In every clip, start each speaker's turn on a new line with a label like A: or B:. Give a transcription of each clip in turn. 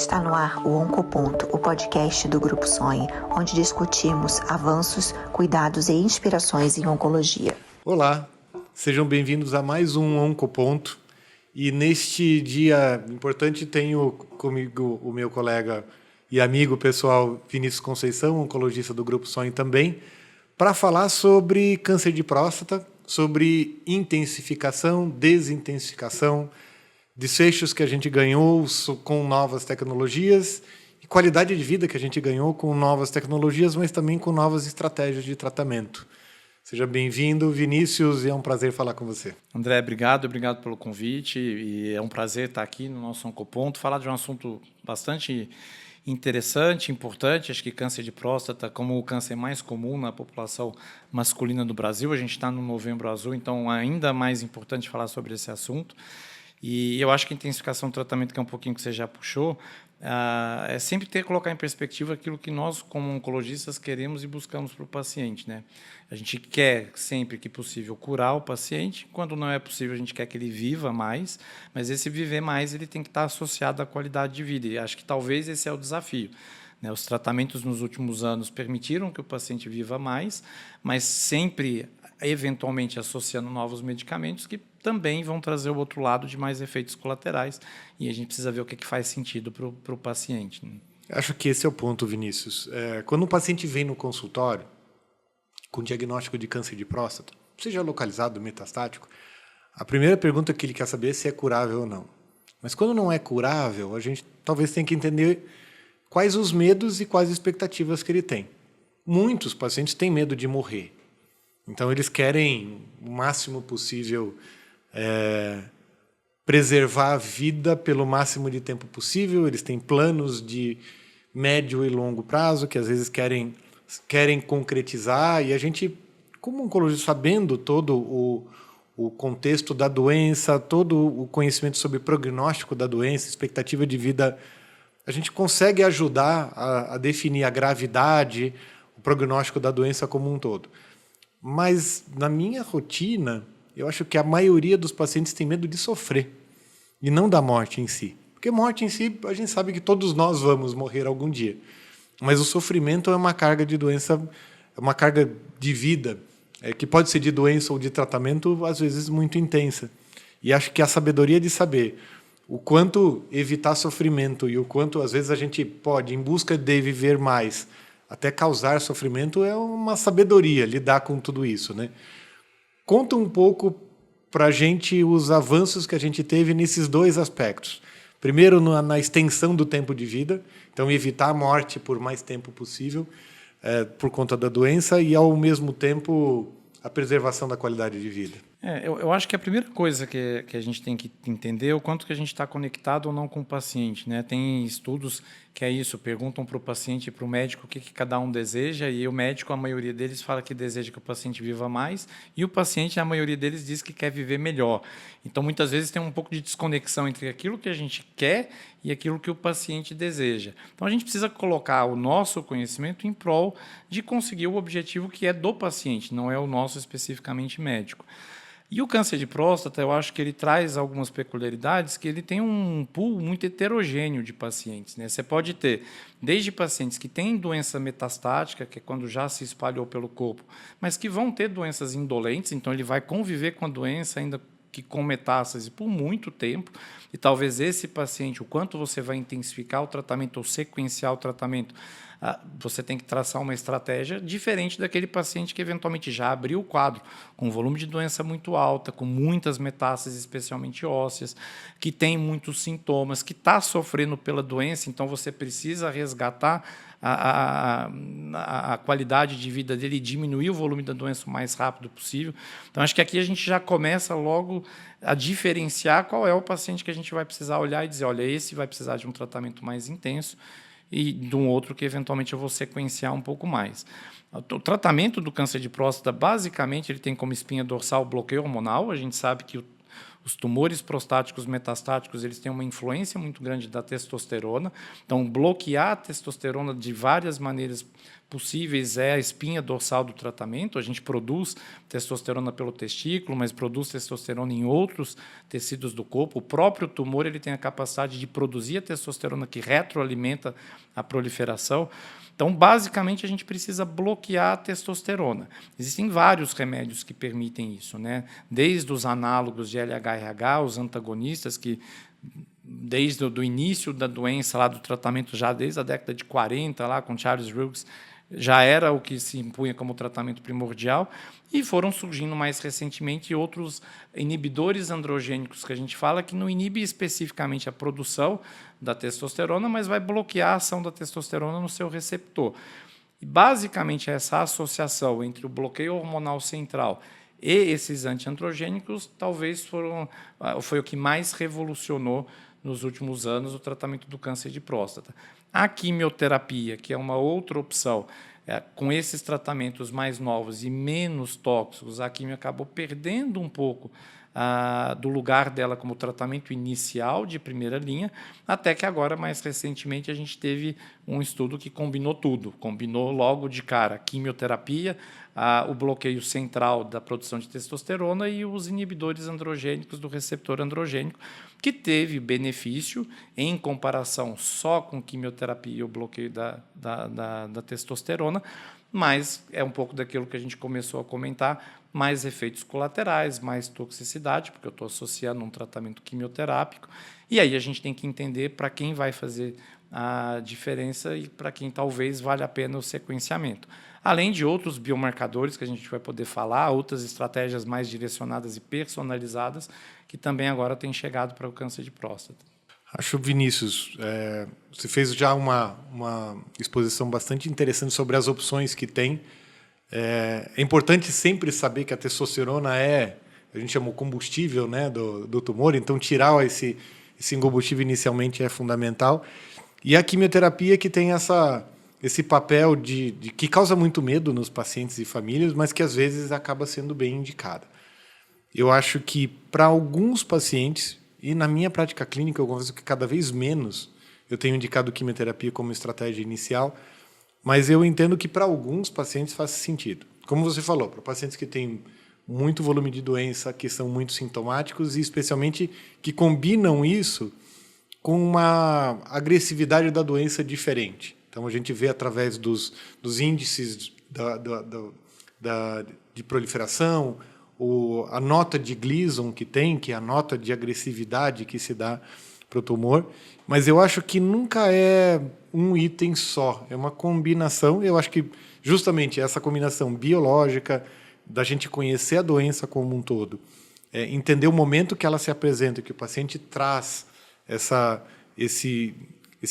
A: Está no ar o Oncoponto, o podcast do Grupo Sonhe, onde discutimos avanços, cuidados e inspirações em oncologia.
B: Olá, sejam bem-vindos a mais um Oncoponto. E neste dia importante tenho comigo o meu colega e amigo pessoal Vinícius Conceição, oncologista do Grupo Sonhe também, para falar sobre câncer de próstata, sobre intensificação, desintensificação, desfechos que a gente ganhou com novas tecnologias e qualidade de vida que a gente ganhou com novas tecnologias, mas também com novas estratégias de tratamento. Seja bem-vindo, Vinícius, e é um prazer falar com você.
C: André, obrigado pelo convite, e é um prazer estar aqui no nosso Oncoponto, falar de um assunto bastante interessante, importante. Acho que câncer de próstata, como o câncer mais comum na população masculina do Brasil, a gente está no Novembro Azul, então ainda mais importante falar sobre esse assunto. E eu acho que a intensificação do tratamento, que é um pouquinho que você já puxou, é sempre colocar em perspectiva aquilo que nós, como oncologistas, queremos e buscamos para o paciente, né? A gente quer, sempre que possível, curar o paciente. Quando não é possível, a gente quer que ele viva mais, mas esse viver mais ele tem que estar associado à qualidade de vida. E acho que talvez esse é o desafio, né? Os tratamentos nos últimos anos permitiram que o paciente viva mais, mas sempre, eventualmente, associando novos medicamentos que também vão trazer o outro lado de mais efeitos colaterais, e a gente precisa ver o que faz sentido para o paciente.
B: Acho que esse é o ponto, Vinícius. Quando um paciente vem no consultório com diagnóstico de câncer de próstata, seja localizado, metastático, a primeira pergunta que ele quer saber é se é curável ou não. Mas quando não é curável, a gente talvez tenha que entender quais os medos e quais as expectativas que ele tem. Muitos pacientes têm medo de morrer. Então, eles querem o máximo possível preservar a vida pelo máximo de tempo possível. Eles têm planos de médio e longo prazo que, às vezes, querem concretizar. E a gente, como oncologista, sabendo todo o contexto da doença, todo o conhecimento sobre prognóstico da doença, expectativa de vida, a gente consegue ajudar a definir a gravidade, o prognóstico da doença como um todo. Mas, na minha rotina, eu acho que a maioria dos pacientes tem medo de sofrer e não da morte em si. Porque morte em si, a gente sabe que todos nós vamos morrer algum dia. Mas o sofrimento é uma carga de doença, é uma carga de vida, que pode ser de doença ou de tratamento, às vezes muito intensa. E acho que a sabedoria de saber o quanto evitar sofrimento e o quanto, às vezes, a gente pode, em busca de viver mais, até causar sofrimento, é uma sabedoria lidar com tudo isso, né? Conta um pouco para a gente os avanços que a gente teve nesses dois aspectos. Primeiro, na extensão do tempo de vida, então evitar a morte por mais tempo possível, por conta da doença, e, ao mesmo tempo, a preservação da qualidade de vida.
C: Eu acho que a primeira coisa que a gente tem que entender é o quanto que a gente está conectado ou não com o paciente, né? Tem estudos que é isso, perguntam para o paciente e para o médico o que cada um deseja, e o médico, a maioria deles, fala que deseja que o paciente viva mais, e o paciente, a maioria deles, diz que quer viver melhor. Então, muitas vezes, tem um pouco de desconexão entre aquilo que a gente quer e aquilo que o paciente deseja. Então, a gente precisa colocar o nosso conhecimento em prol de conseguir o objetivo que é do paciente, não é o nosso especificamente médico. E o câncer de próstata, eu acho que ele traz algumas peculiaridades, que ele tem um pool muito heterogêneo de pacientes, né? Você pode ter desde pacientes que têm doença metastática, que é quando já se espalhou pelo corpo, mas que vão ter doenças indolentes, então ele vai conviver com a doença ainda que com metástase por muito tempo, e talvez esse paciente, o quanto você vai intensificar o tratamento ou sequenciar o tratamento, você tem que traçar uma estratégia diferente daquele paciente que eventualmente já abriu o quadro, com volume de doença muito alta, com muitas metástases, especialmente ósseas, que tem muitos sintomas, que está sofrendo pela doença, então você precisa resgatar a qualidade de vida dele e diminuir o volume da doença o mais rápido possível. Então, acho que aqui a gente já começa logo a diferenciar qual é o paciente que a gente vai precisar olhar e dizer, olha, esse vai precisar de um tratamento mais intenso e de um outro que, eventualmente, eu vou sequenciar um pouco mais. O tratamento do câncer de próstata, basicamente, ele tem como espinha dorsal o bloqueio hormonal. A gente sabe que os tumores prostáticos metastáticos, eles têm uma influência muito grande da testosterona. Então, bloquear a testosterona de várias maneiras possíveis é a espinha dorsal do tratamento. A gente produz testosterona pelo testículo, mas produz testosterona em outros tecidos do corpo. O próprio tumor ele tem a capacidade de produzir a testosterona que retroalimenta a proliferação. Então, basicamente, a gente precisa bloquear a testosterona. Existem vários remédios que permitem isso, né? Desde os análogos de LH-RH, os antagonistas, que desde o início da doença, lá do tratamento, já desde a década de 40, lá com Charles Ruggs, já era o que se impunha como tratamento primordial, e foram surgindo mais recentemente outros inibidores androgênicos que a gente fala, que não inibe especificamente a produção da testosterona, mas vai bloquear a ação da testosterona no seu receptor. E, basicamente, essa associação entre o bloqueio hormonal central e esses antiandrogênicos talvez foi o que mais revolucionou nos últimos anos o tratamento do câncer de próstata. A quimioterapia, que é uma outra opção, com esses tratamentos mais novos e menos tóxicos, a quimio acabou perdendo um pouco do lugar dela como tratamento inicial de primeira linha, até que agora, mais recentemente, a gente teve um estudo que combinou tudo. Combinou logo de cara a quimioterapia, o bloqueio central da produção de testosterona e os inibidores androgênicos do receptor androgênico, que teve benefício em comparação só com quimioterapia e o bloqueio da testosterona, mas é um pouco daquilo que a gente começou a comentar, mais efeitos colaterais, mais toxicidade, porque eu estou associando um tratamento quimioterápico, e aí a gente tem que entender para quem vai fazer a diferença e para quem talvez valha a pena o sequenciamento. Além de outros biomarcadores que a gente vai poder falar, outras estratégias mais direcionadas e personalizadas, que também agora têm chegado para o câncer de próstata.
B: Acho, Vinícius, você fez já uma exposição bastante interessante sobre as opções que tem. É importante sempre saber que a testosterona a gente chama o combustível, né, do tumor, então tirar esse combustível inicialmente é fundamental. E a quimioterapia que tem esse papel que causa muito medo nos pacientes e famílias, mas que às vezes acaba sendo bem indicada. Eu acho que para alguns pacientes, e na minha prática clínica eu confesso que cada vez menos eu tenho indicado quimioterapia como estratégia inicial, mas eu entendo que para alguns pacientes faz sentido. Como você falou, para pacientes que têm muito volume de doença, que são muito sintomáticos e especialmente que combinam isso com uma agressividade da doença diferente. Então, a gente vê através dos índices de proliferação, a nota de Gleason que é a nota de agressividade que se dá para o tumor, mas eu acho que nunca é um item só, é uma combinação. Eu acho que justamente essa combinação biológica, da gente conhecer a doença como um todo, entender o momento que ela se apresenta, que o paciente traz esse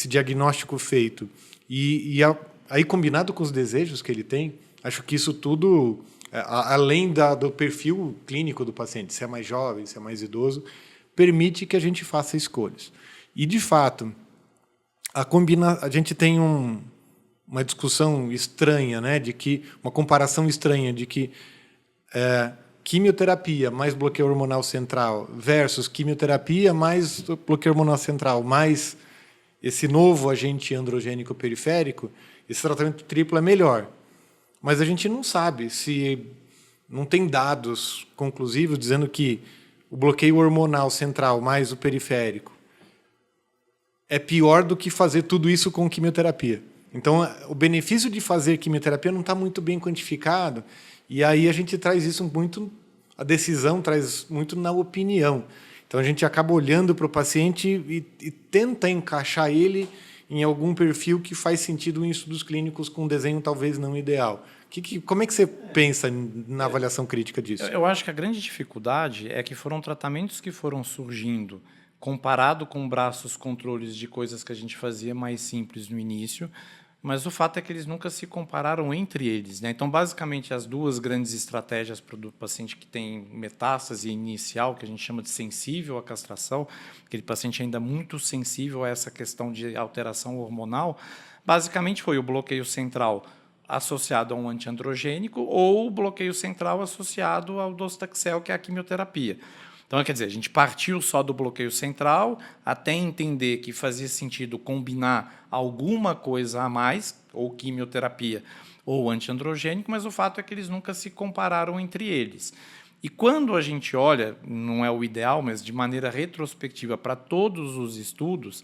B: diagnóstico feito, aí combinado com os desejos que ele tem, acho que isso tudo, além do perfil clínico do paciente, se é mais jovem, se é mais idoso, permite que a gente faça escolhas. E, de fato, a gente tem uma discussão estranha, né, uma comparação estranha de que quimioterapia mais bloqueio hormonal central versus quimioterapia mais bloqueio hormonal central mais esse novo agente androgênico periférico, esse tratamento triplo é melhor. Mas a gente não sabe, não tem dados conclusivos dizendo que o bloqueio hormonal central mais o periférico é pior do que fazer tudo isso com quimioterapia. Então, o benefício de fazer quimioterapia não está muito bem quantificado, e aí a gente traz isso muito, a decisão traz muito na opinião. Então, a gente acaba olhando para o paciente e tenta encaixar ele em algum perfil que faz sentido em estudos clínicos com um desenho talvez não ideal. Como é que você pensa na avaliação crítica disso?
C: Eu acho que a grande dificuldade é que foram tratamentos que foram surgindo comparado com braços controles de coisas que a gente fazia mais simples no início, mas o fato é que eles nunca se compararam entre eles, né? Então, basicamente, as duas grandes estratégias para o paciente que tem metástase inicial, que a gente chama de sensível à castração, aquele paciente ainda muito sensível a essa questão de alteração hormonal, basicamente foi o bloqueio central associado a um antiandrogênico ou o bloqueio central associado ao docetaxel, que é a quimioterapia. Então, quer dizer, a gente partiu só do bloqueio central até entender que fazia sentido combinar alguma coisa a mais, ou quimioterapia ou antiandrogênico, mas o fato é que eles nunca se compararam entre eles. E quando a gente olha, não é o ideal, mas de maneira retrospectiva para todos os estudos,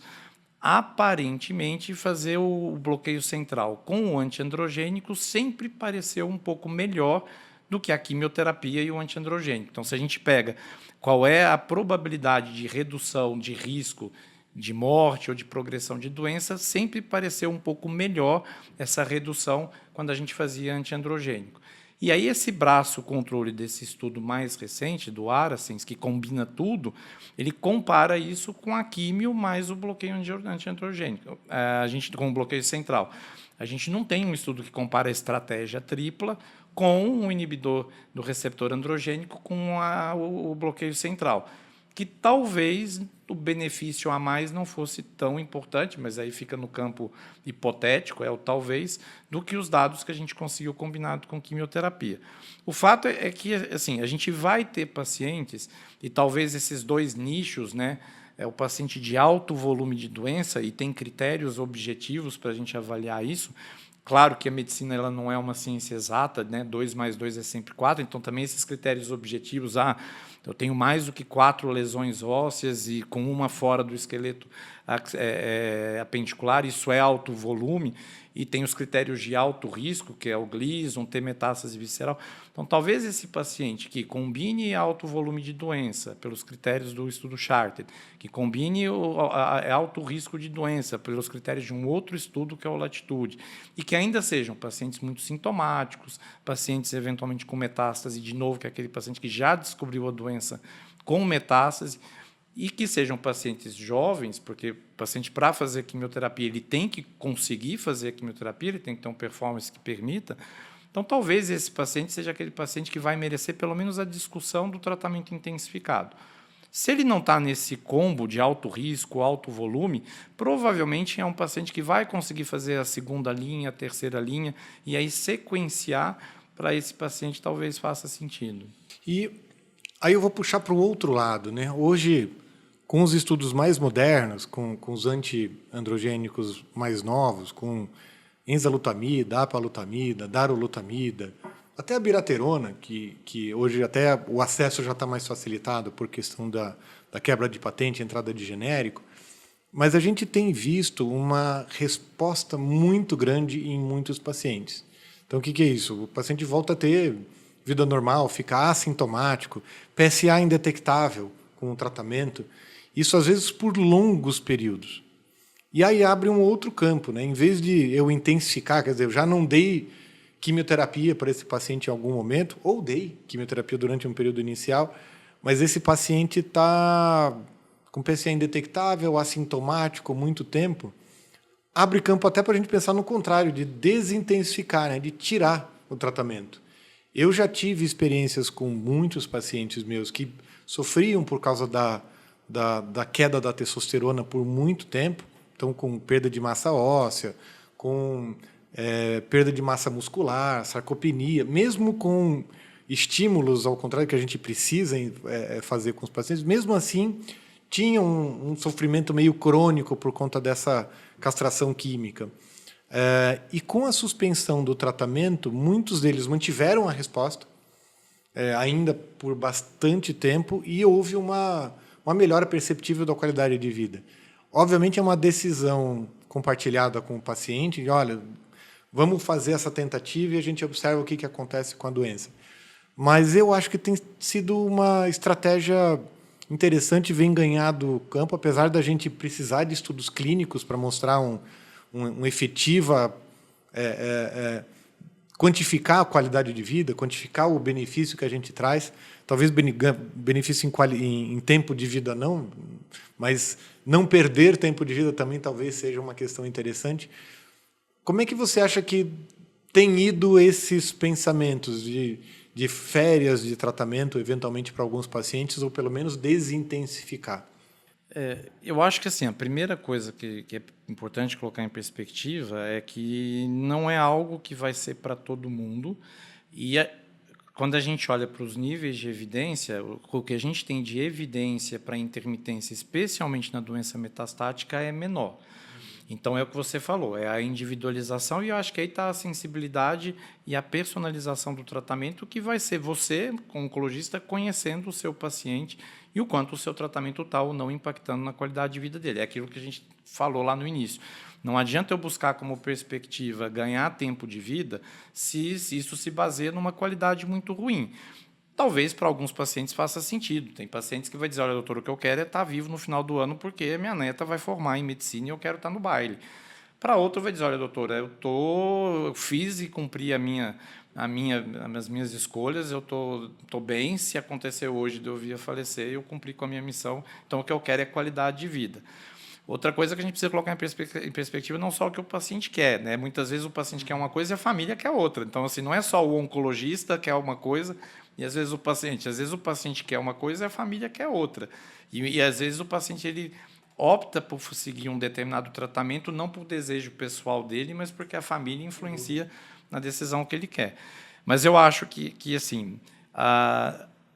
C: aparentemente fazer o bloqueio central com o antiandrogênico sempre pareceu um pouco melhor do que a quimioterapia e o antiandrogênico. Então, se a gente pega qual é a probabilidade de redução de risco de morte ou de progressão de doença, sempre pareceu um pouco melhor essa redução quando a gente fazia antiandrogênico. E aí esse braço controle desse estudo mais recente, do Arasens, que combina tudo, ele compara isso com a químio mais o bloqueio antiandrogênico, a gente, com o bloqueio central. A gente não tem um estudo que compara a estratégia tripla com um inibidor do receptor androgênico com o bloqueio central, que talvez o benefício a mais não fosse tão importante, mas aí fica no campo hipotético, é o talvez, do que os dados que a gente conseguiu combinado com quimioterapia. O fato é que assim, a gente vai ter pacientes, e talvez esses dois nichos, né, é o paciente de alto volume de doença, e tem critérios objetivos para a gente avaliar isso. Claro que a medicina ela não é uma ciência exata, né? 2 mais 2 é sempre 4, então também esses critérios objetivos, eu tenho mais do que 4 lesões ósseas e com uma fora do esqueleto apendicular, isso é alto volume, e tem os critérios de alto risco, que é o Gleason, ter metástase visceral. Então, talvez esse paciente que combine alto volume de doença, pelos critérios do estudo Charted, que combine alto risco de doença, pelos critérios de um outro estudo, que é o Latitude, e que ainda sejam pacientes muito sintomáticos, pacientes eventualmente com metástase, de novo, que é aquele paciente que já descobriu a doença com metástase, e que sejam pacientes jovens, porque o paciente, para fazer quimioterapia, ele tem que conseguir fazer a quimioterapia, ele tem que ter uma performance que permita. Então, talvez esse paciente seja aquele paciente que vai merecer pelo menos a discussão do tratamento intensificado. Se ele não está nesse combo de alto risco, alto volume, provavelmente é um paciente que vai conseguir fazer a segunda linha, a terceira linha, e aí sequenciar para esse paciente talvez faça sentido.
B: E aí eu vou puxar para o outro lado, né? Hoje, com os estudos mais modernos, com os antiandrogênicos mais novos, com enzalutamida, apalutamida, darolutamida, até a biraterona, que hoje até o acesso já está mais facilitado por questão da quebra de patente, entrada de genérico, mas a gente tem visto uma resposta muito grande em muitos pacientes. Então, o que é isso? O paciente volta a ter vida normal, fica assintomático, PSA indetectável com o tratamento, isso às vezes por longos períodos. E aí abre um outro campo, né? Em vez de eu intensificar, quer dizer, eu já não dei quimioterapia para esse paciente em algum momento, ou dei quimioterapia durante um período inicial, mas esse paciente está com PSA indetectável, assintomático, muito tempo, abre campo até para a gente pensar no contrário, de desintensificar, né? De tirar o tratamento. Eu já tive experiências com muitos pacientes meus que sofriam por causa da queda da testosterona por muito tempo, então com perda de massa óssea, com perda de massa muscular, sarcopenia, mesmo com estímulos, ao contrário que a gente precisa fazer com os pacientes, mesmo assim tinham um sofrimento meio crônico por conta dessa castração química. E com a suspensão do tratamento, muitos deles mantiveram a resposta, ainda por bastante tempo, e houve uma melhora perceptível da qualidade de vida. Obviamente é uma decisão compartilhada com o paciente, de, olha, vamos fazer essa tentativa e a gente observa o que acontece com a doença. Mas eu acho que tem sido uma estratégia interessante, vem ganhado campo, apesar da gente precisar de estudos clínicos para mostrar uma efetiva, quantificar a qualidade de vida, quantificar o benefício que a gente traz. Talvez benefício em tempo de vida não, mas não perder tempo de vida também talvez seja uma questão interessante. Como é que você acha que tem ido esses pensamentos de férias de tratamento, eventualmente para alguns pacientes, ou pelo menos desintensificar?
C: Eu acho que assim, a primeira coisa que é importante colocar em perspectiva é que não é algo que vai ser para todo mundo, e quando a gente olha para os níveis de evidência, o que a gente tem de evidência para intermitência, especialmente na doença metastática, é menor. Então, é o que você falou, é a individualização, e eu acho que aí está a sensibilidade e a personalização do tratamento, que vai ser você, como oncologista, conhecendo o seu paciente e o quanto o seu tratamento está ou não impactando na qualidade de vida dele. É aquilo que a gente falou lá no início. Não adianta eu buscar como perspectiva ganhar tempo de vida se isso se baseia numa qualidade muito ruim. Talvez para alguns pacientes faça sentido. Tem pacientes que vai dizer, olha, doutor, o que eu quero é estar vivo no final do ano porque minha neta vai formar em medicina e eu quero estar no baile. Para outro vai dizer, olha, doutor, eu fiz e cumpri as minhas escolhas, eu tô bem, se acontecer hoje de eu vir a falecer, eu cumpri com a minha missão, então o que eu quero é qualidade de vida. Outra coisa que a gente precisa colocar em perspectiva não só o que o paciente quer, né? Muitas vezes o paciente quer uma coisa e a família quer outra. Então, assim, não é só o oncologista que quer uma coisa e às vezes o paciente quer uma coisa e a família quer outra. E às vezes o paciente ele opta por seguir um determinado tratamento não por desejo pessoal dele, mas porque a família influencia na decisão que ele quer. Mas eu acho que assim,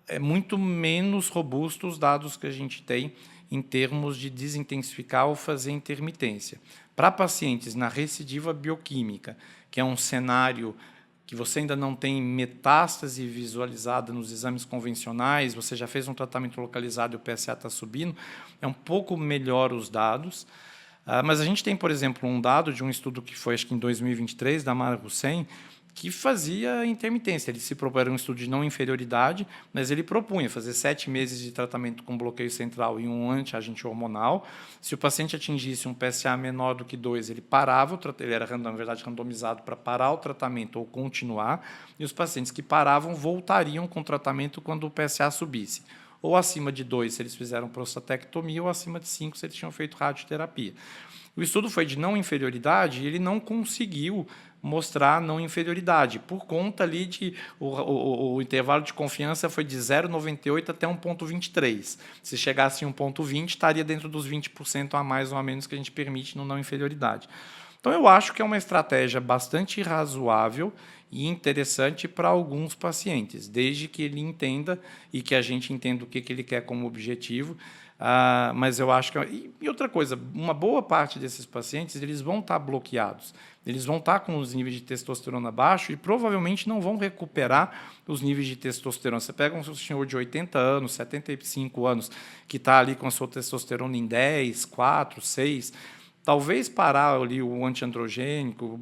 C: é muito menos robusto os dados que a gente tem em termos de desintensificar ou fazer intermitência. Para pacientes na recidiva bioquímica, que é um cenário que você ainda não tem metástase visualizada nos exames convencionais, você já fez um tratamento localizado e o PSA está subindo, é um pouco melhor os dados. Mas a gente tem, por exemplo, um dado de um estudo que foi, acho que em 2023, da Mara Hussein, que fazia intermitência. Ele se propôs, era um estudo de não inferioridade, mas ele propunha fazer 7 meses de tratamento com bloqueio central e um antiagente hormonal. Se o paciente atingisse um PSA menor do que 2, ele parava, ele era, na verdade, randomizado para parar o tratamento ou continuar, e os pacientes que paravam voltariam com o tratamento quando o PSA subisse. Ou acima de 2, se eles fizeram prostatectomia, ou acima de 5, se eles tinham feito radioterapia. O estudo foi de não inferioridade e ele não conseguiu mostrar não inferioridade, por conta ali de o intervalo de confiança foi de 0,98 até 1,23. Se chegasse em 1,20, estaria dentro dos 20% a mais ou a menos que a gente permite no não inferioridade. Então, eu acho que é uma estratégia bastante razoável e interessante para alguns pacientes, desde que ele entenda e que a gente entenda o que ele quer como objetivo. Mas eu acho que... E outra coisa, uma boa parte desses pacientes eles vão estar bloqueados, eles vão estar com os níveis de testosterona baixos e provavelmente não vão recuperar os níveis de testosterona. Você pega um senhor de 80 anos, 75 anos, que está ali com a sua testosterona em 10, 4, 6... Talvez parar ali o antiandrogênico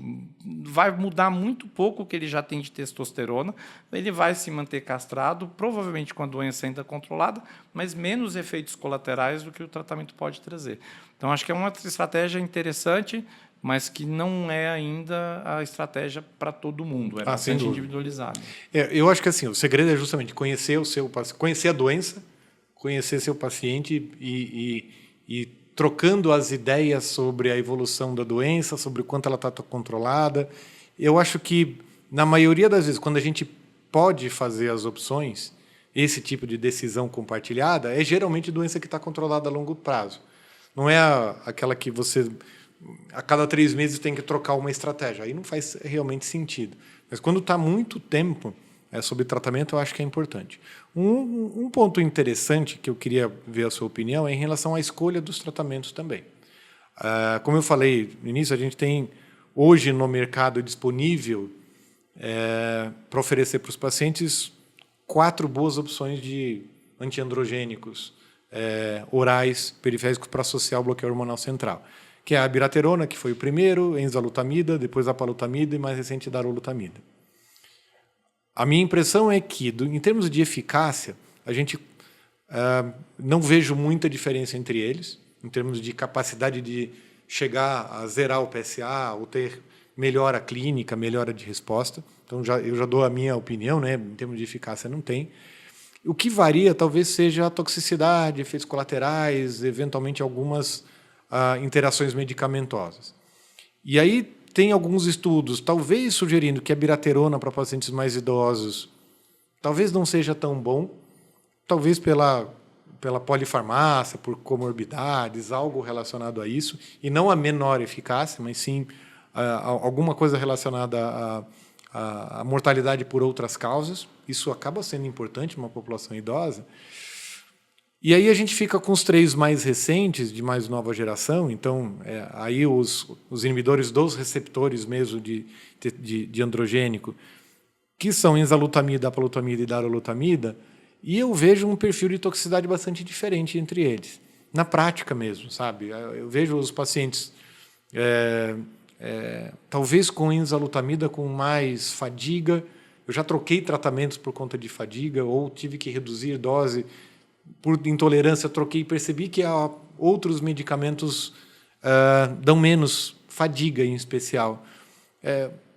C: vai mudar muito pouco o que ele já tem de testosterona, ele vai se manter castrado, provavelmente com a doença ainda controlada, mas menos efeitos colaterais do que o tratamento pode trazer. Então, acho que é uma estratégia interessante, mas que não é ainda a estratégia para todo mundo, é bastante individualizada.
B: Eu acho que assim, o segredo é justamente conhecer conhecer a doença, conhecer seu paciente e trocando as ideias sobre a evolução da doença, sobre o quanto ela está controlada. Eu acho que, na maioria das vezes, quando a gente pode fazer as opções, esse tipo de decisão compartilhada, é geralmente doença que está controlada a longo prazo. Não é aquela que você, a cada 3 meses, tem que trocar uma estratégia. Aí não faz realmente sentido. Mas quando está muito tempo sobre tratamento, eu acho que é importante. Um ponto interessante que eu queria ver a sua opinião é em relação à escolha dos tratamentos também. Como eu falei no início, a gente tem hoje no mercado disponível para oferecer para os pacientes 4 boas opções de antiandrogênicos orais periféricos para associar o bloqueio hormonal central, que é a abiraterona, que foi o primeiro, enzalutamida, depois a palutamida e mais recente darolutamida. A minha impressão é que, em termos de eficácia, a gente não vejo muita diferença entre eles, em termos de capacidade de chegar a zerar o PSA ou ter melhora clínica, melhora de resposta. Então, eu já dou a minha opinião, né? Em termos de eficácia, não tem. O que varia talvez seja a toxicidade, efeitos colaterais, eventualmente algumas interações medicamentosas. E aí tem alguns estudos, talvez sugerindo que a abiraterona para pacientes mais idosos talvez não seja tão bom, talvez pela polifarmácia, por comorbidades, algo relacionado a isso, e não a menor eficácia, mas sim alguma coisa relacionada à mortalidade por outras causas. isso acaba sendo importante numa população idosa. E aí a gente fica com os 3 mais recentes, de mais nova geração. Então, aí os inibidores dos receptores mesmo de androgênico, que são enzalutamida, apalutamida e darolutamida, e eu vejo um perfil de toxicidade bastante diferente entre eles, na prática mesmo, sabe? Eu vejo os pacientes, talvez com enzalutamida com mais fadiga. Eu já troquei tratamentos por conta de fadiga, ou tive que reduzir dose por intolerância, troquei e percebi que outros medicamentos dão menos fadiga, em especial.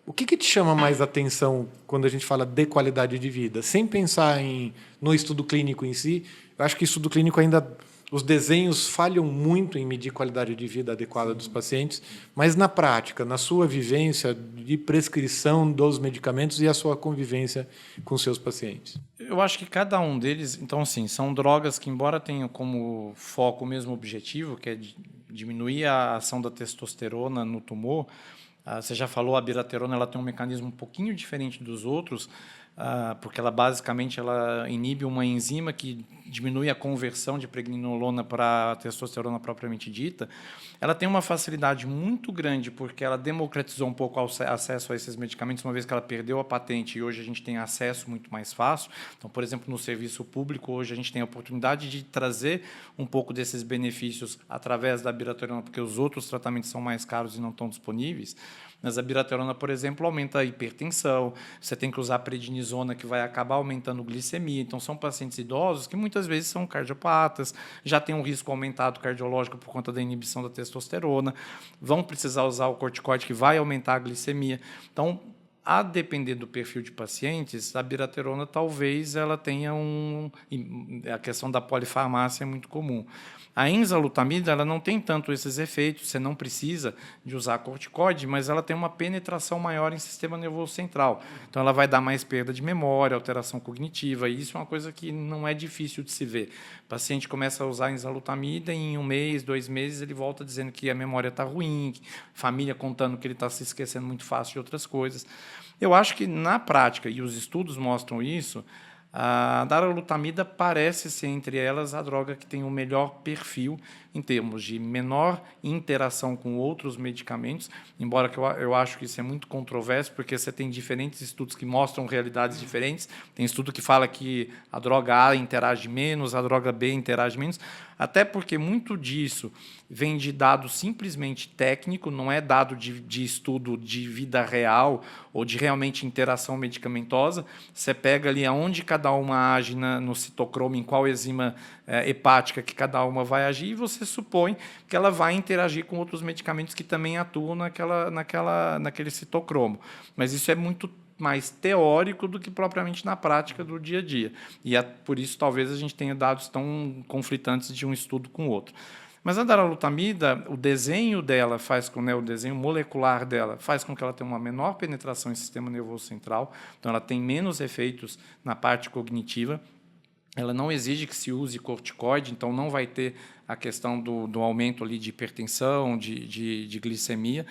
B: O que te chama mais atenção quando a gente fala de qualidade de vida? Sem pensar no estudo clínico em si, eu acho que o estudo clínico ainda... Os desenhos falham muito em medir qualidade de vida adequada dos pacientes, mas na prática, na sua vivência de prescrição dos medicamentos e a sua convivência com seus pacientes.
C: Eu acho que cada um deles, então, assim, são drogas que, embora tenham como foco o mesmo objetivo, que é diminuir a ação da testosterona no tumor, você já falou, a biraterona ela tem um mecanismo um pouquinho diferente dos outros, porque ela basicamente inibe uma enzima que diminui a conversão de pregnenolona para a testosterona propriamente dita. Ela tem uma facilidade muito grande porque ela democratizou um pouco o acesso a esses medicamentos, uma vez que ela perdeu a patente e hoje a gente tem acesso muito mais fácil. Então, por exemplo, no serviço público, hoje a gente tem a oportunidade de trazer um pouco desses benefícios através da biraterona, porque os outros tratamentos são mais caros e não estão disponíveis. Mas a biraterona, por exemplo, aumenta a hipertensão, você tem que usar prednisona, que vai acabar aumentando a glicemia. Então, são pacientes idosos que muitas vezes são cardiopatas, já têm um risco aumentado cardiológico por conta da inibição da testosterona, vão precisar usar o corticoide, que vai aumentar a glicemia. Então, a depender do perfil de pacientes, a biraterona talvez ela tenha a questão da polifarmácia é muito comum. A enzalutamida ela não tem tanto esses efeitos, você não precisa de usar corticoide, mas ela tem uma penetração maior em sistema nervoso central. Então, ela vai dar mais perda de memória, alteração cognitiva, e isso é uma coisa que não é difícil de se ver. O paciente começa a usar enzalutamida e em 1 mês, 2 meses, ele volta dizendo que a memória está ruim, família contando que ele está se esquecendo muito fácil de outras coisas. Eu acho que, na prática, e os estudos mostram isso, a darolutamida parece ser, entre elas, a droga que tem o melhor perfil em termos de menor interação com outros medicamentos, embora que eu acho que isso é muito controverso, porque você tem diferentes estudos que mostram realidades diferentes. Tem estudo que fala que a droga A interage menos, a droga B interage menos, até porque muito disso vem de dado simplesmente técnico, não é dado de estudo de vida real ou de realmente interação medicamentosa. Você pega ali aonde cada uma age no citocromo, em qual enzima hepática que cada uma vai agir, e você supõe que ela vai interagir com outros medicamentos que também atuam naquele citocromo. Mas isso é muito mais teórico do que propriamente na prática do dia a dia. E por isso talvez a gente tenha dados tão conflitantes de um estudo com o outro. Mas a darolutamida, o desenho dela faz com, o desenho molecular dela faz com que ela tenha uma menor penetração em sistema nervoso central, então ela tem menos efeitos na parte cognitiva. Ela não exige que se use corticoide, então não vai ter a questão do aumento ali de hipertensão, de glicemia.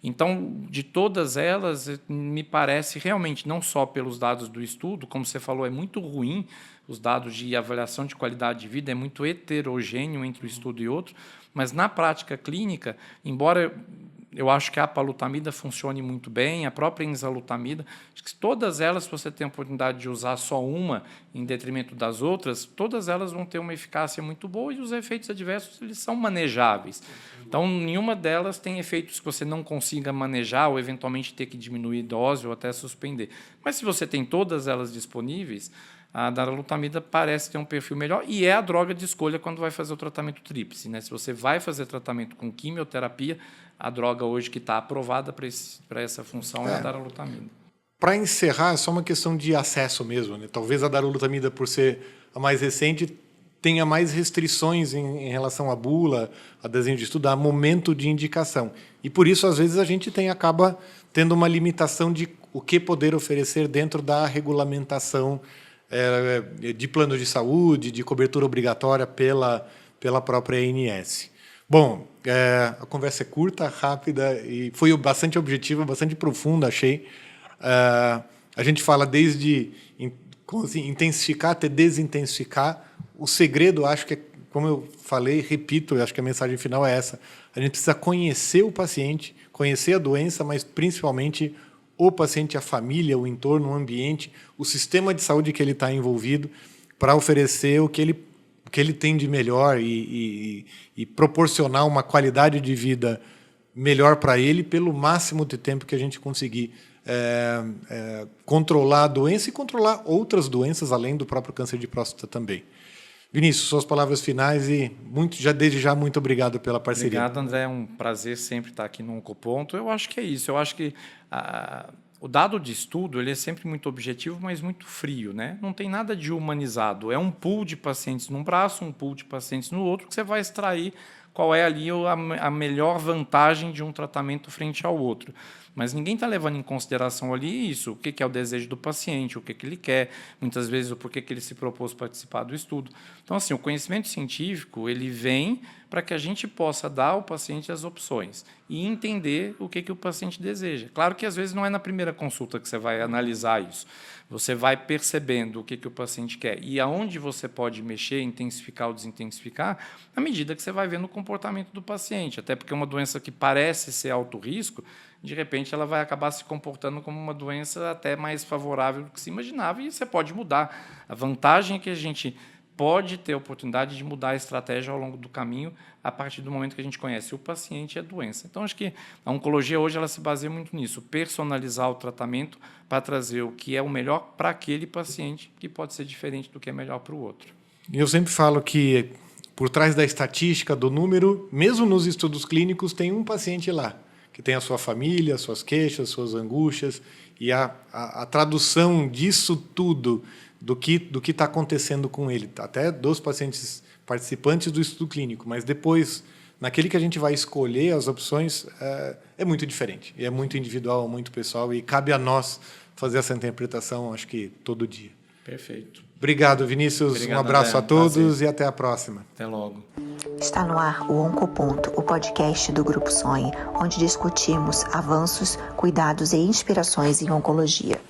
C: Então, de todas elas, me parece realmente, não só pelos dados do estudo, como você falou, é muito ruim, os dados de avaliação de qualidade de vida é muito heterogêneo entre um estudo e outro, mas na prática clínica, embora eu acho que a apalutamida funcione muito bem, a própria enzalutamida, acho que todas elas, se você tem a oportunidade de usar só uma em detrimento das outras, todas elas vão ter uma eficácia muito boa e os efeitos adversos eles são manejáveis. Então, nenhuma delas tem efeitos que você não consiga manejar ou eventualmente ter que diminuir dose ou até suspender. Mas se você tem todas elas disponíveis, a darolutamida parece ter um perfil melhor e é a droga de escolha quando vai fazer o tratamento tríplice, né? Se você vai fazer tratamento com quimioterapia, a droga hoje que está aprovada para essa função é a darolutamida.
B: Para encerrar, é só uma questão de acesso mesmo, né? Talvez a darolutamida, por ser a mais recente, tenha mais restrições em relação à bula, a desenho de estudo, a momento de indicação. E por isso, às vezes, a gente acaba tendo uma limitação de o que poder oferecer dentro da regulamentação de plano de saúde, de cobertura obrigatória pela própria ANS. Bom, a conversa é curta, rápida e foi bastante objetiva, bastante profunda, achei. A gente fala desde assim, intensificar até desintensificar. O segredo, acho que é, como eu falei, repito, eu acho que a mensagem final é essa. A gente precisa conhecer o paciente, conhecer a doença, mas principalmente o paciente, a família, o entorno, o ambiente, o sistema de saúde que ele está envolvido, para oferecer o que ele tem de melhor e proporcionar uma qualidade de vida melhor para ele pelo máximo de tempo que a gente conseguir controlar a doença e controlar outras doenças, além do próprio câncer de próstata também. Vinícius, suas palavras finais e desde já muito obrigado pela parceria.
C: Obrigado, André. É um prazer sempre estar aqui no Oncoponto. Eu acho que é isso. Eu acho que o dado de estudo ele é sempre muito objetivo, mas muito frio, né? Não tem nada de humanizado. É um pool de pacientes num braço, um pool de pacientes no outro, que você vai extrair qual é ali a melhor vantagem de um tratamento frente ao outro. Mas ninguém está levando em consideração ali isso, o que é o desejo do paciente, o que ele quer, muitas vezes o porquê que ele se propôs participar do estudo. Então, assim, o conhecimento científico ele vem para que a gente possa dar ao paciente as opções e entender o que o paciente deseja. Claro que, às vezes, não é na primeira consulta que você vai analisar isso. Você vai percebendo o que o paciente quer e aonde você pode mexer, intensificar ou desintensificar, à medida que você vai vendo o comportamento do paciente. Até porque uma doença que parece ser alto risco, de repente ela vai acabar se comportando como uma doença até mais favorável do que se imaginava e você pode mudar. A vantagem é que a gente pode ter a oportunidade de mudar a estratégia ao longo do caminho a partir do momento que a gente conhece o paciente e a doença. Então, acho que a oncologia hoje ela se baseia muito nisso, personalizar o tratamento para trazer o que é o melhor para aquele paciente, que pode ser diferente do que é melhor para o outro.
B: Eu sempre falo que, por trás da estatística, do número, mesmo nos estudos clínicos, tem um paciente lá, que tem a sua família, suas queixas, suas angústias, e a tradução disso tudo, do que está acontecendo com ele, até dos pacientes participantes do estudo clínico, mas depois, naquele que a gente vai escolher as opções, é muito diferente, e é muito individual, muito pessoal, e cabe a nós fazer essa interpretação, acho que todo dia.
C: Perfeito.
B: Obrigado, Vinícius.
C: Obrigado,
B: um abraço
C: André.
B: a todos
C: Prazer.
B: e até a próxima.
C: Até logo.
A: Está no ar o Oncoponto, o podcast do Grupo Sonhe, onde discutimos avanços, cuidados e inspirações em oncologia.